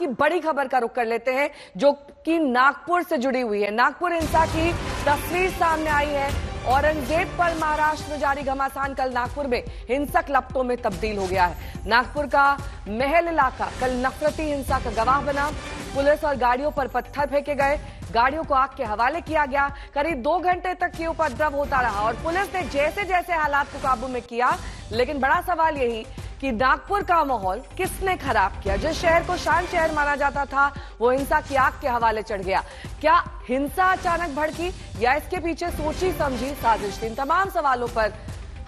की बड़ी खबर का रुख कर लेते हैं जो कि नागपुर से जुड़ी हुई है। नागपुर हिंसा की तस्वीर सामने आई है। औरंगजेब पर महाराष्ट्र में जारी घमासान कल नागपुर में हिंसक लपटों में तब्दील हो गया है। नागपुर का महल इलाका कल नफरती हिंसा का गवाह बना। पुलिस और गाड़ियों पर पत्थर फेंके गए, गाड़ियों को आग के हवाले किया गया। करीब 2 घंटे तक ये उपद्रव होता रहा और पुलिस ने जैसे जैसे हालात को काबू में किया, लेकिन बड़ा सवाल यही कि नागपुर का माहौल किसने खराब किया। जिस शहर को शांत शहर माना जाता था वो हिंसा की आग के हवाले चढ़ गया। क्या हिंसा अचानक भड़की या इसके पीछे सोची समझी साजिश थी? इन तमाम सवालों पर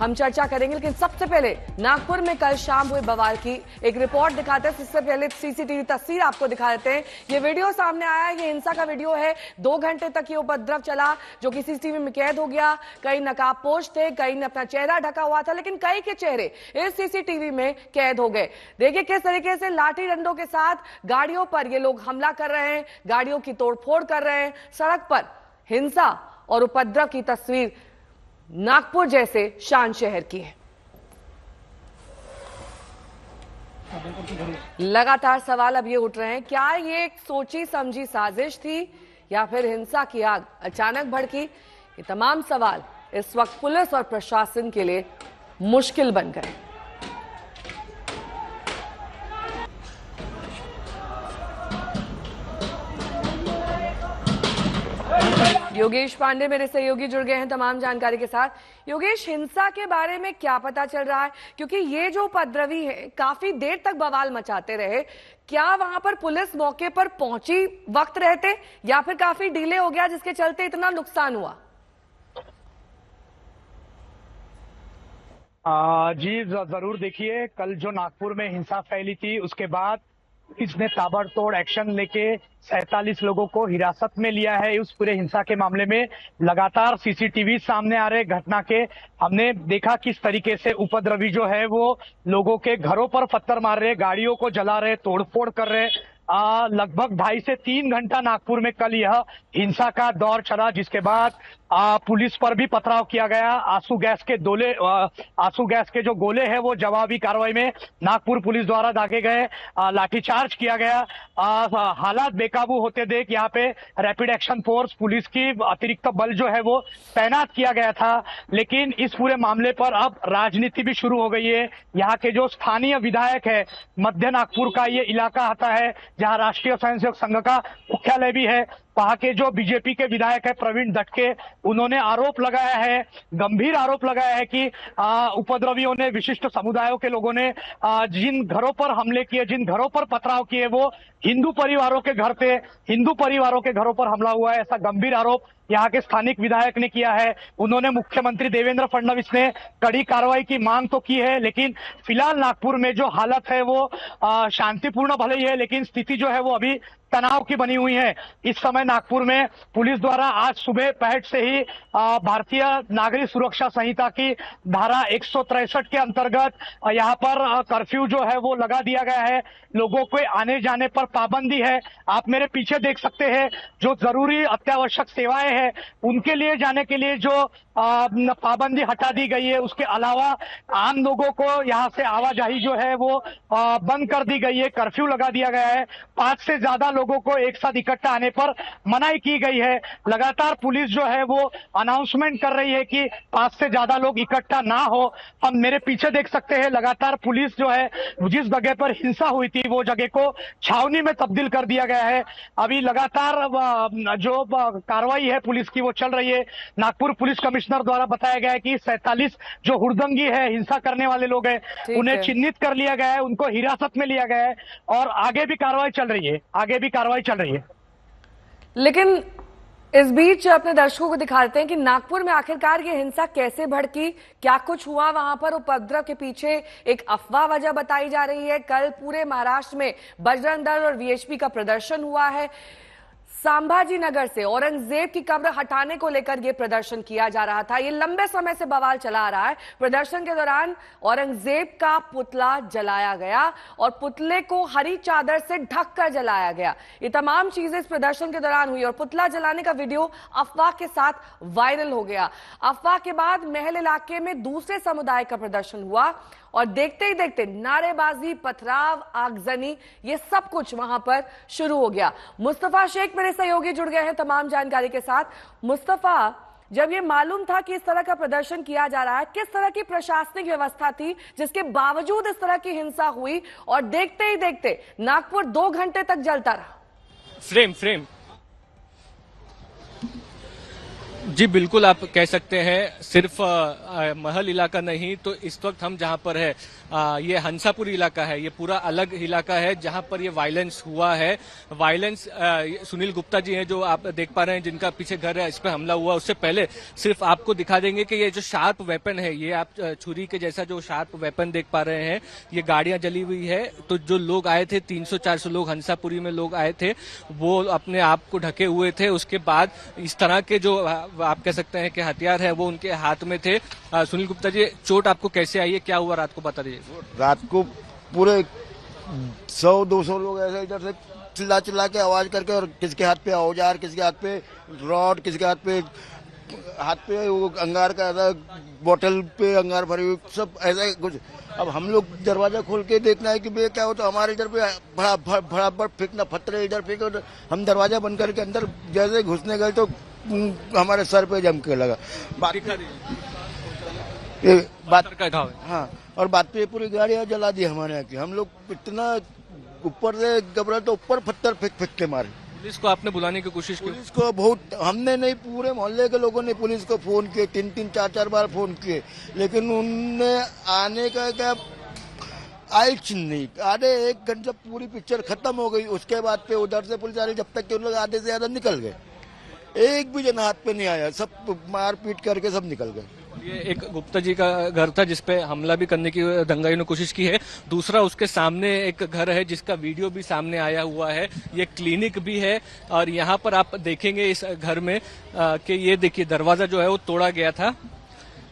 हम चर्चा करेंगे, लेकिन सबसे पहले नागपुर में कल शाम हुए बवाल की एक रिपोर्ट दिखाते हैं। इससे पहले सीसीटीवी तस्वीर आपको दिखा देते हैं। ये वीडियो सामने आया है, ये हिंसा का वीडियो है। 2 घंटे तक ये उपद्रव चला जो कि सीसीटीवी में कैद हो गया। कई नकाबपोश थे, कई ने अपना चेहरा ढका हुआ था, लेकिन कई के चेहरे इस सीसीटीवी में कैद हो गए। देखिए किस तरीके से लाठी डंडों के साथ गाड़ियों पर ये लोग हमला कर रहे हैं, गाड़ियों की तोड़फोड़ कर रहे हैं। सड़क पर हिंसा और उपद्रव की तस्वीर नागपुर जैसे शांत शहर की है। लगातार सवाल अब ये उठ रहे हैं, क्या ये एक सोची समझी साजिश थी या फिर हिंसा की आग अचानक भड़की? ये तमाम सवाल इस वक्त पुलिस और प्रशासन के लिए मुश्किल बन गए। योगेश पांडे मेरे सहयोगी जुड़ गए हैं तमाम जानकारी के साथ। योगेश, हिंसा के बारे में क्या पता चल रहा है? क्योंकि ये जो उपद्रवी है काफी देर तक बवाल मचाते रहे, क्या वहां पर पुलिस मौके पर पहुंची वक्त रहते या फिर काफी डिले हो गया जिसके चलते इतना नुकसान हुआ? जी जरूर। देखिए, कल जो नागपुर में हिंसा फैली थी उसके बाद इसने ताबड़तोड़ एक्शन लेके 47 लोगों को हिरासत में लिया है। उस पूरे हिंसा के मामले में लगातार सीसीटीवी सामने आ रहे घटना के। हमने देखा किस तरीके से उपद्रवी जो है वो लोगों के घरों पर पत्थर मार रहे, गाड़ियों को जला रहे, तोड़फोड़ कर रहे। लगभग 2.5 से 3 घंटा नागपुर में कल यह हिंसा का दौर चला, जिसके बाद पुलिस पर भी पथराव किया गया। आंसू गैस के जो गोले हैं वो जवाबी कार्रवाई में नागपुर पुलिस द्वारा दागे गए। लाठीचार्ज किया गया। हालात बेकाबू होते देख यहाँ पे रैपिड एक्शन फोर्स पुलिस की अतिरिक्त बल जो है वो तैनात किया गया था। लेकिन इस पूरे मामले पर अब राजनीति भी शुरू हो गई है। यहाँ के जो स्थानीय विधायक है, मध्य नागपुर का ये इलाका आता है जहाँ राष्ट्रीय स्वयंसेवक संघ का मुख्यालय भी है। वहां के जो बीजेपी के विधायक है प्रवीण दटके, उन्होंने आरोप लगाया है, गंभीर आरोप लगाया है कि उपद्रवियों ने, विशिष्ट समुदायों के लोगों ने जिन घरों पर हमले किए, जिन घरों पर पथराव किए वो हिंदू परिवारों के घर थे, हिंदू परिवारों के घरों पर हमला हुआ है, ऐसा गंभीर आरोप यहाँ के स्थानिक विधायक ने किया है। उन्होंने मुख्यमंत्री देवेंद्र फडणवीस ने कड़ी कार्रवाई की मांग तो की है, लेकिन फिलहाल नागपुर में जो हालत है वो शांतिपूर्ण भले ही है, लेकिन स्थिति जो है वो अभी तनाव की बनी हुई है। इस समय नागपुर में पुलिस द्वारा आज सुबह पहर से ही भारतीय नागरिक सुरक्षा संहिता की धारा 163 के अंतर्गत यहाँ पर कर्फ्यू जो है वो लगा दिया गया है। लोगों के आने जाने पर पाबंदी है। आप मेरे पीछे देख सकते हैं, जो जरूरी अत्यावश्यक सेवाएं हैं उनके लिए जाने के लिए जो पाबंदी हटा दी गई है। उसके अलावा आम लोगों को यहाँ से आवाजाही जो है वो बंद कर दी गई है, कर्फ्यू लगा दिया गया है। 5 से ज्यादा लोगों को एक साथ इकट्ठा आने पर मनाही की गई है। लगातार पुलिस जो है वो अनाउंसमेंट कर रही है कि 5 से ज्यादा लोग इकट्ठा ना हो। हम मेरे पीछे देख सकते हैं, लगातार पुलिस जो है जिस जगह पर हिंसा हुई थी वो जगह को छावनी में तब्दील कर दिया गया है। अभी लगातार जो कार्रवाई है पुलिस की वो चल रही है। नागपुर पुलिस कमिश्नर द्वारा बताया गया है कि 47 जो हुड़दंगी है, हिंसा करने वाले लोग हैं, उन्हें चिन्हित कर लिया गया है, उनको हिरासत में लिया गया है और आगे भी कार्रवाई चल रही है। लेकिन इस बीच अपने दर्शकों को दिखाते हैं कि नागपुर में आखिरकार ये हिंसा कैसे भड़की, क्या कुछ हुआ वहां पर। उपद्रव के पीछे एक अफवाह वजह बताई जा रही है। कल पूरे महाराष्ट्र में बजरंग दल और वीएचपी का प्रदर्शन हुआ है। संभाजी नगर से औरंगजेब की कब्र हटाने को लेकर यह प्रदर्शन किया जा रहा था। ये लंबे समय से बवाल चला आ रहा है। प्रदर्शन के दौरान औरंगजेब का पुतला जलाया गया और पुतले को हरी चादर से ढककर जलाया गया। ये तमाम चीजें इस प्रदर्शन के दौरान हुई और पुतला जलाने का वीडियो अफवाह के साथ वायरल हो गया। अफवाह के बाद महल इलाके में दूसरे समुदाय का प्रदर्शन हुआ और देखते ही देखते नारेबाजी, पथराव, आगजनी, ये सब कुछ वहां पर शुरू हो गया। मुस्तफा शेख मेरे सहयोगी जुड़ गए हैं तमाम जानकारी के साथ। मुस्तफा, जब ये मालूम था कि इस तरह का प्रदर्शन किया जा रहा है, किस तरह की प्रशासनिक व्यवस्था थी जिसके बावजूद इस तरह की हिंसा हुई और देखते ही देखते नागपुर 2 घंटे तक जलता रहा? फ्रेम जी बिल्कुल, आप कह सकते हैं सिर्फ महल इलाका नहीं, तो इस वक्त हम जहां पर है ये हंसापुर इलाका है। ये पूरा अलग इलाका है जहां पर ये वायलेंस हुआ है। वायलेंस सुनील गुप्ता जी हैं जो आप देख पा रहे हैं, जिनका पीछे घर है, इस पर हमला हुआ। उससे पहले सिर्फ आपको दिखा देंगे कि ये जो शार्प वेपन है, ये आप छुरी के जैसा जो शार्प वेपन देख पा रहे हैं, ये गाड़ियां जली हुई है। तो जो लोग आए थे, 300-400 लोग हंसापुरी में लोग आए थे, वो अपने आप को ढके हुए थे। उसके बाद इस तरह के जो आप कह सकते हैं कि हथियार है वो उनके हाथ में थे। सुनील गुप्ता जी, चोट आपको कैसे आई है, क्या हुआ रात को, बता दीजिए। रात को पूरे 100-200 लोग ऐसे इधर से चिल्ला चिल्ला के आवाज करके, और किसके हाथ पे औजार, किसके हाथ पे रॉड, किसके हाथ पे वो अंगार का ऐसा बोतल पे अंगार भरी हुई, सब ऐसा कुछ। अब हम लोग दरवाजा खोल के देखना है कि भैया क्या हो, तो हमारे इधर पे भड़ा फेंकना, पत्थर इधर फेंको। हम दरवाजा बंद करके अंदर जैसे घुसने गए तो हमारे सर पे जम के लगा। बात हाँ, और बात पे पूरी गाड़ियां जला दी हमारे यहाँ की। हम लोग इतना ऊपर से घबरा, तो ऊपर पत्थर फेंक के मारे। पुलिस को आपने बुलाने की कोशिश की? पुलिस को बहुत, हमने नहीं, पूरे मोहल्ले के लोगों ने पुलिस को फोन किए, 3-3, 4-4 बार फोन किए, लेकिन उनने आने का क्या आई नहीं। आधे 1 घंटे पूरी पिक्चर खत्म हो गई। उसके बाद पे उधर से पुलिस आ रही, जब तक कि उन लोग आधे से ज्यादा निकल गए। एक भी जन हाथ पे नहीं आया, सब मार पीट करके सब निकल गए। ये एक गुप्ता जी का घर था जिसपे हमला भी करने की दंगाइयों ने कोशिश की है। दूसरा उसके सामने एक घर है जिसका वीडियो भी सामने आया हुआ है। ये क्लिनिक भी है और यहाँ पर आप देखेंगे इस घर में कि ये देखिए दरवाजा जो है वो तोड़ा गया था।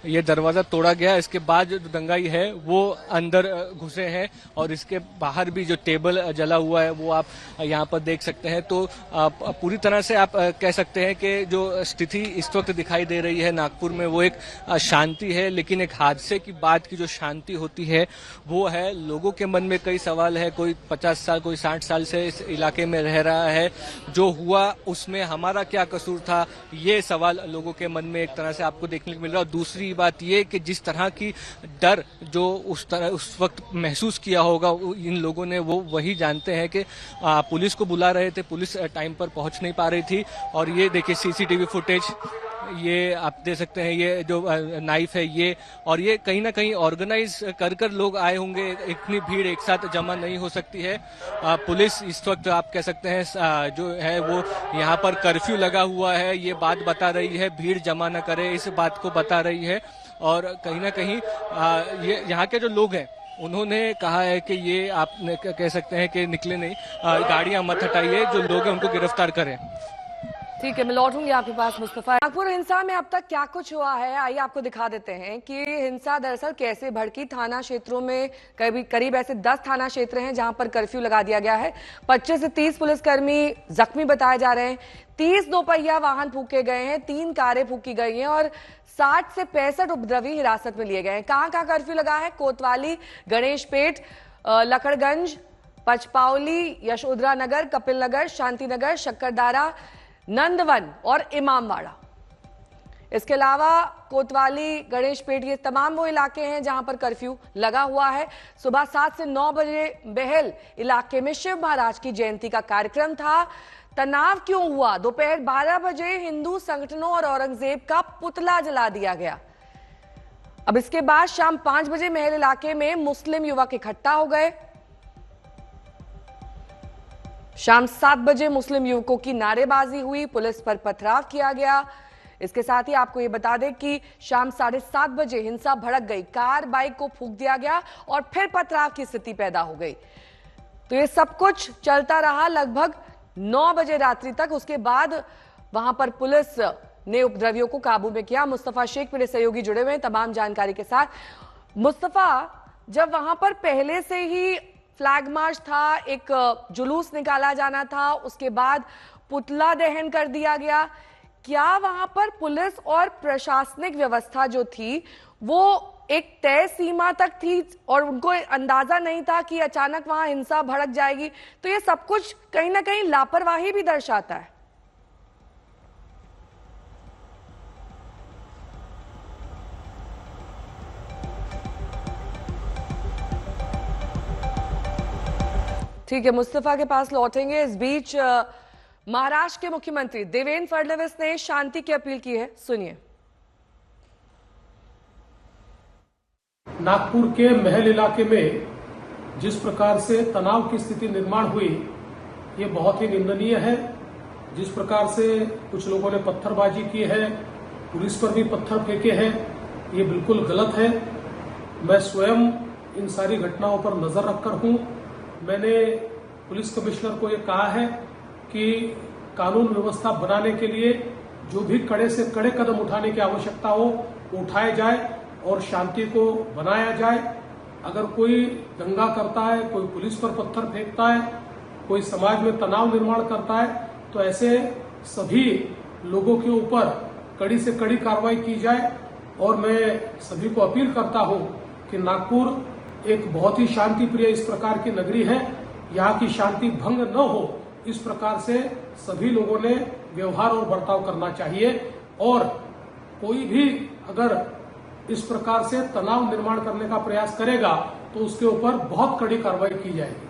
ये दरवाजा तोड़ा गया, इसके बाद जो दंगाई है वो अंदर घुसे हैं और इसके बाहर भी जो टेबल जला हुआ है वो आप यहाँ पर देख सकते हैं। तो पूरी तरह से आप कह सकते हैं कि जो स्थिति इस वक्त दिखाई दे रही है नागपुर में वो एक शांति है, लेकिन एक हादसे की बाद की जो शांति होती है वो है। लोगों के मन में कई सवाल है, कोई 50 साल, कोई 60 साल से इस इलाके में रह रहा है, जो हुआ उसमें हमारा क्या कसूर था, ये सवाल लोगों के मन में एक तरह से आपको देखने को मिल रहा है। और दूसरी बात यह कि जिस तरह की डर जो उस वक्त महसूस किया होगा इन लोगों ने, वो वही जानते हैं कि पुलिस को बुला रहे थे, पुलिस टाइम पर पहुंच नहीं पा रही थी। और ये देखिए सीसीटीवी फुटेज, ये आप देख सकते हैं, ये जो नाइफ है ये, और ये कहीं ना कहीं ऑर्गेनाइज कर लोग आए होंगे। इतनी भीड़ एक साथ जमा नहीं हो सकती है। पुलिस इस वक्त आप कह सकते हैं जो है वो यहाँ पर कर्फ्यू लगा हुआ है, ये बात बता रही है, भीड़ जमा न करे इस बात को बता रही है। और कहीं ना कहीं ये यहाँ के जो लोग हैं उन्होंने कहा है कि ये आप कह सकते हैं कि निकले नहीं, गाड़ियां मत हटाइए, जो लोग हैं उनको गिरफ्तार करें। ठीक है, मैं लौटूंगी आपके पास मुस्तफा। नागपुर हिंसा में अब तक क्या कुछ हुआ है, आइए आपको दिखा देते हैं कि हिंसा दरअसल कैसे भड़की। थाना क्षेत्रों में करीब ऐसे 10 थाना क्षेत्र हैं जहां पर कर्फ्यू लगा दिया गया है। 25 से 30 पुलिसकर्मी जख्मी बताए जा रहे हैं। 30 दोपहिया वाहन फूके गए हैं, 3 कारें फूकी गई हैं और 60 से 65 उपद्रवी हिरासत में लिए गए हैं। कहां कहां कर्फ्यू लगा है? कोतवाली, गणेशपेट, लकड़गंज, पचपावली, यशोधरा नगर, कपिल नगर, शांति नगर, शक्करदारा, नंदवन और इमामवाड़ा। इसके अलावा कोतवाली, गणेशपेट, ये तमाम वो इलाके हैं जहां पर कर्फ्यू लगा हुआ है। सुबह 7 से 9 बजे बेहल इलाके में शिव महाराज की जयंती का कार्यक्रम था। तनाव क्यों हुआ? दोपहर 12 बजे हिंदू संगठनों और औरंगजेब का पुतला जला दिया गया। अब इसके बाद शाम 5 बजे महल इलाके में मुस्लिम युवक इकट्ठा हो गए। शाम 7 बजे मुस्लिम युवकों की नारेबाजी हुई, पुलिस पर पथराव किया गया। इसके साथ ही आपको यह बता दें कि शाम 7:30 बजे हिंसा भड़क गई, कार बाइक को फूंक दिया गया और फिर पथराव की स्थिति पैदा हो गई। तो ये सब कुछ चलता रहा लगभग 9 बजे रात्रि तक। उसके बाद वहां पर पुलिस ने उपद्रवियों को काबू में किया। मुस्तफा शेख मेरे सहयोगी जुड़े हुए हैं तमाम जानकारी के साथ। मुस्तफा, जब वहां पर पहले से ही फ्लैग मार्च था, एक जुलूस निकाला जाना था, उसके बाद पुतला दहन कर दिया गया, क्या वहां पर पुलिस और प्रशासनिक व्यवस्था जो थी वो एक तय सीमा तक थी और उनको अंदाजा नहीं था कि अचानक वहां हिंसा भड़क जाएगी? तो ये सब कुछ कहीं ना कहीं लापरवाही भी दर्शाता है। ठीक है, मुस्तफा के पास लौटेंगे। इस बीच महाराष्ट्र के मुख्यमंत्री देवेंद्र फडणवीस ने शांति की अपील की है, सुनिए। नागपुर के महल इलाके में जिस प्रकार से तनाव की स्थिति निर्माण हुई, ये बहुत ही निंदनीय है। जिस प्रकार से कुछ लोगों ने पत्थरबाजी की है, पुलिस पर भी पत्थर फेंके हैं, ये बिल्कुल गलत है। मैं स्वयं इन सारी घटनाओं पर नजर रखकर हूं। मैंने पुलिस कमिश्नर को ये कहा है कि कानून व्यवस्था बनाने के लिए जो भी कड़े से कड़े कदम उठाने की आवश्यकता हो वो उठाए जाए और शांति को बनाया जाए। अगर कोई दंगा करता है, कोई पुलिस पर पत्थर फेंकता है, कोई समाज में तनाव निर्माण करता है, तो ऐसे सभी लोगों के ऊपर कड़ी से कड़ी कार्रवाई की जाए। और मैं सभी को अपील करता हूं कि नागपुर एक बहुत ही शांति प्रिय इस प्रकार की नगरी है, यहाँ की शांति भंग न हो, इस प्रकार से सभी लोगों ने व्यवहार और बर्ताव करना चाहिए। और कोई भी अगर इस प्रकार से तनाव निर्माण करने का प्रयास करेगा तो उसके ऊपर बहुत कड़ी कार्रवाई की जाएगी।